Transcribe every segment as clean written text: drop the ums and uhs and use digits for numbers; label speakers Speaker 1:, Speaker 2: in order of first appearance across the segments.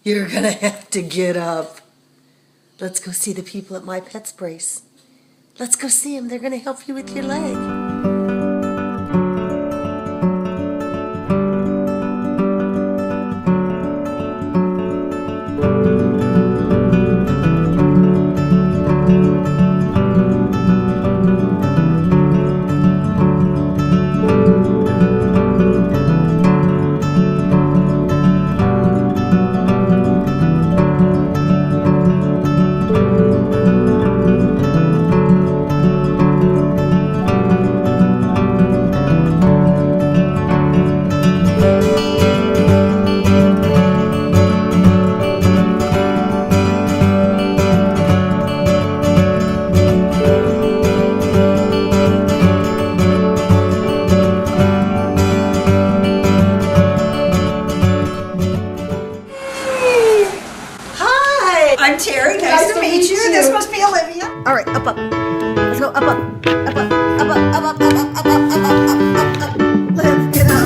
Speaker 1: You're gonna have to get up. Let's go see the people at My Pet's Brace. Let's go see them. They're gonna help you with your leg.
Speaker 2: I'm Terry. Nice to meet you. This must be Olivia.
Speaker 1: All right, up. Let's go up. Let's get up.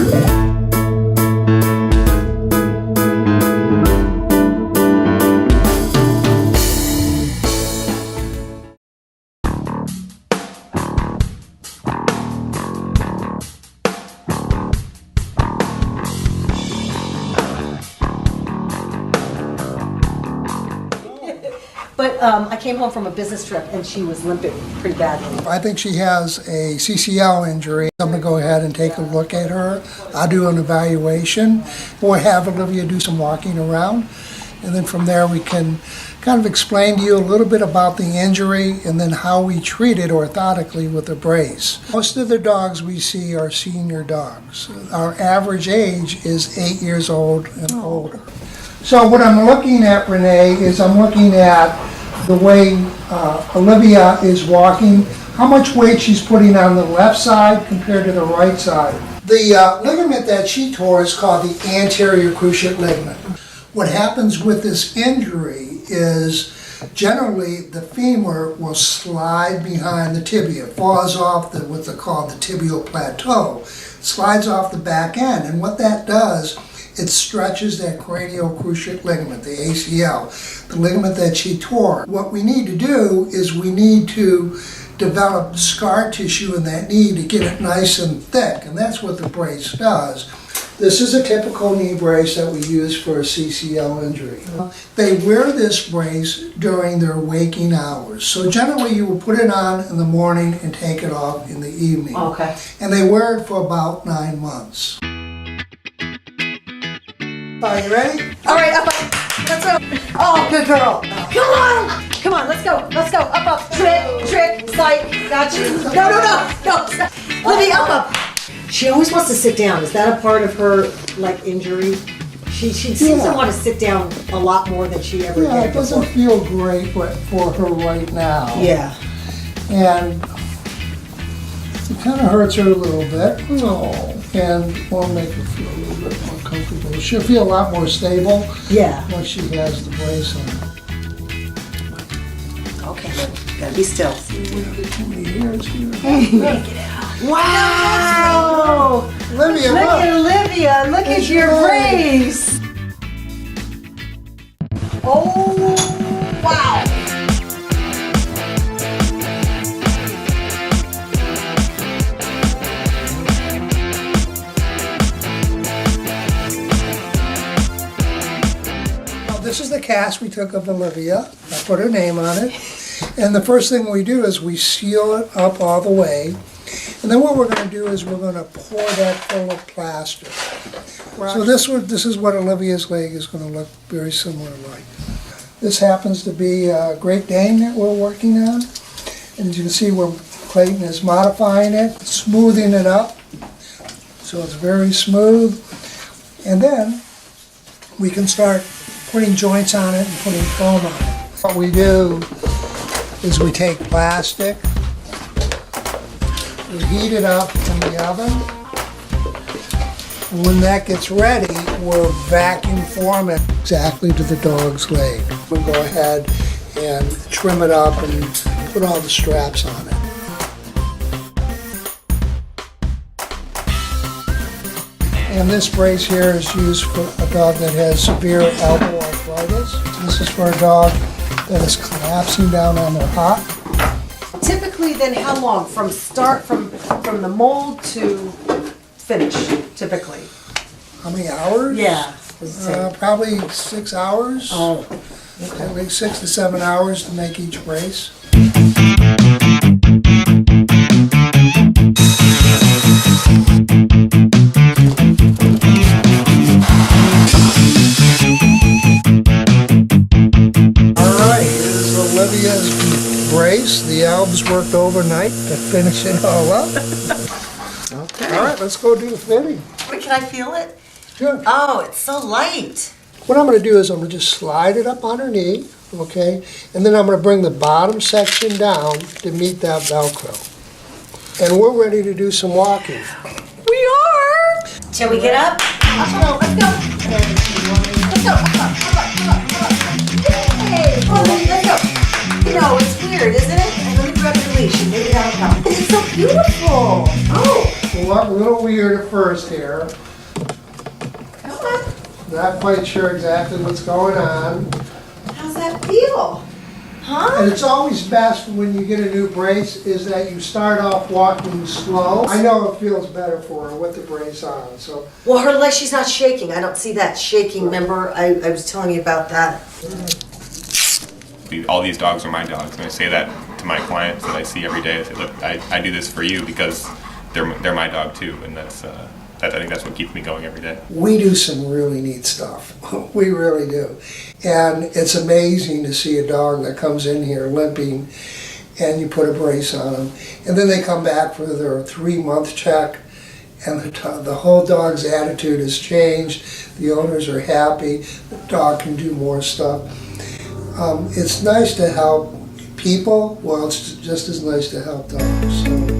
Speaker 1: But I came home from a business trip and she was limping pretty badly.
Speaker 3: I think she has a CCL injury. I'm going to go ahead and take a look at her. I'll do an evaluation. We'll have Olivia do some walking around. And then from there we can kind of explain to you a little bit about the injury and then how we treat it orthotically with a brace. Most of the dogs we see are senior dogs. Our average age is 8 years old and older. So what I'm looking at, Rene, is I'm looking at the way Olivia is walking, how much weight she's putting on the left side compared to the right side. The ligament that she tore is called the anterior cruciate ligament. What happens with this injury is generally the femur will slide behind the tibia, falls off what's called the tibial plateau, slides off the back end, and what that does, it stretches that cranial cruciate ligament, the ACL, the ligament that she tore. What we need to do is we need to develop scar tissue in that knee to get it nice and thick, and that's what the brace does. This is a typical knee brace that we use for a CCL injury. They wear this brace during their waking hours. So generally you will put it on in the morning and take it off in the evening.
Speaker 1: Okay.
Speaker 3: And they wear it for about 9 months. Are you ready?
Speaker 1: All right, up. Let's go. Oh, good girl. Come on, let's go. Up. Trick, sight. Got you. No. Olivia, up. She always wants to sit down. Is that a part of her, like, injury? She seems to want to sit down a lot more than she ever did.
Speaker 3: Yeah, it doesn't feel great for her right now.
Speaker 1: Yeah.
Speaker 3: And it kind of hurts her a little bit. And we'll make her feel a little bit more comfortable. She'll feel a lot more stable once she has the brace on.
Speaker 1: Okay, gotta be still.
Speaker 3: Get too many hairs here.
Speaker 1: Take it out. Wow!
Speaker 3: Olivia,
Speaker 1: look at Olivia. Look at your brace. Oh, wow.
Speaker 3: This is the cast we took of Olivia. I put her name on it. And the first thing we do is we seal it up all the way. And then what we're going to do is we're going to pour that full of plaster. So this is what Olivia's leg is going to look very similar like. This happens to be a Great Dane that we're working on. And as you can see where Clayton is modifying it, smoothing it up. So it's very smooth. And then we can start putting joints on it and putting foam on it. What we do is we take plastic, we heat it up in the oven, and when that gets ready, we'll vacuum form it exactly to the dog's leg. We'll go ahead and trim it up and put all the straps on it. And this brace here is used for a dog that has severe elbow arthritis. This is for a dog that is collapsing down on their hop.
Speaker 1: Typically, then how long from start from the mold to finish? Typically.
Speaker 3: How many hours?
Speaker 1: Yeah.
Speaker 3: Probably 6 hours.
Speaker 1: Oh.
Speaker 3: At least 6 to 7 hours to make each brace. Alright, here's Olivia's brace. The elves worked overnight to finish it all up.
Speaker 1: Okay.
Speaker 3: Alright, let's go do the fitting.
Speaker 1: Wait, can I feel it?
Speaker 3: Sure.
Speaker 1: Oh, it's so light.
Speaker 3: What I'm going to do is I'm going to just slide it up on her knee, okay? And then I'm going to bring the bottom section down to meet that Velcro. And we're ready to do some walking.
Speaker 1: We are. Shall we get up? Let's go. Let's go. Let's go. Yay! Oh, let's go. You know, it's weird, isn't it? And let me grab the leash and maybe that'll help. It's so beautiful. Oh.
Speaker 3: We'll walk a little weird at first here.
Speaker 1: Come on.
Speaker 3: Not quite sure exactly what's going on.
Speaker 1: How's that feel? Huh?
Speaker 3: And it's always best when you get a new brace is that you start off walking slow. I know it feels better for her with the brace on, so.
Speaker 1: Well, her leg, she's not shaking. I don't see that shaking. Remember, I was telling you about that.
Speaker 4: All these dogs are my dogs, and I say that to my clients that I see every day. I say, look, I do this for you because they're my dog too, and that's I think that's what keeps me going every day.
Speaker 3: We do some really neat stuff. We really do. And it's amazing to see a dog that comes in here limping and you put a brace on them. And then they come back for their 3-month check and the whole dog's attitude has changed. The owners are happy. The dog can do more stuff. It's nice to help people. Well, it's just as nice to help dogs. So.